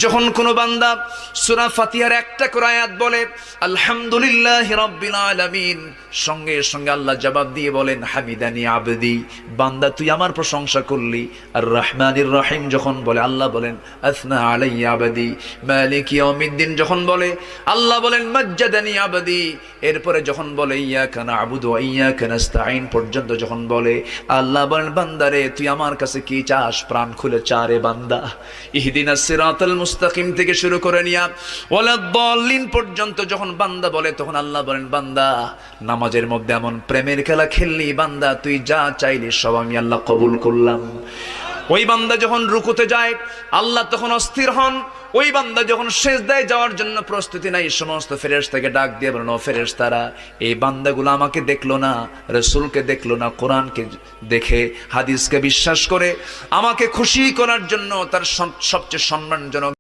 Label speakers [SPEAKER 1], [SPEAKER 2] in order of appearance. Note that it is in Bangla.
[SPEAKER 1] যখন কোনো বান্দা সূরা ফাতিহার একটা করে আয়াত বলে আলহামদুলিল্লাহি রাব্বিল আলামিন, সঙ্গে সঙ্গে আল্লাহ জবাব দিয়ে বলেন হামিদানি আবদি, বান্দা তুই আমার প্রশংসা করলি। আর রহমানির রহিম যখন বলে আল্লাহ বলেন আসনা আলাইয়া আবদি। মালিক ইয়াউমিদ্দিন যখন বলে আল্লাহ বলেন মাজ্জাদানি আবদি। এরপরে যখন বলে ইয়াকা না'বুদু ওয়া ইয়াকা নাস্তাঈন পর্যন্ত যখন বলে আল্লাহ বলেন বান্দারে তুই আমার কাছে কি চাস, প্রাণ খুলে চা রে বান্দা। ইহদিনাস সিরাতাল মুস্তাকিম থেকে শুরু করে নিয়া ওয়ালাদ-দাল্লিন পর্যন্ত যখন বান্দা বলে তখন আল্লাহ বলেন বান্দা নামাজের মধ্যে এমন প্রেমের খেলা খেললি বান্দা, তুই যা চাইলি সব আমি আল্লাহ কবুল করলাম। ওই বান্দা যখন রুকুতে যায় আল্লাহ তখন অস্থির হন। ওই বান্দা যখন সিজদায় যাওয়ার জন্য প্রস্তুতি নাই, সমস্ত ফেরেশতাকে ডাক দিয়ে বলেন ও ফেরেশতারা, এই বান্দাগুলো আমাকে দেখলো না, রাসূলকে দেখলো না, কোরআনকে দেখে হাদিসকে বিশ্বাস করে আমাকে খুশি করার জন্য তার সবচেয়ে সম্মানজনক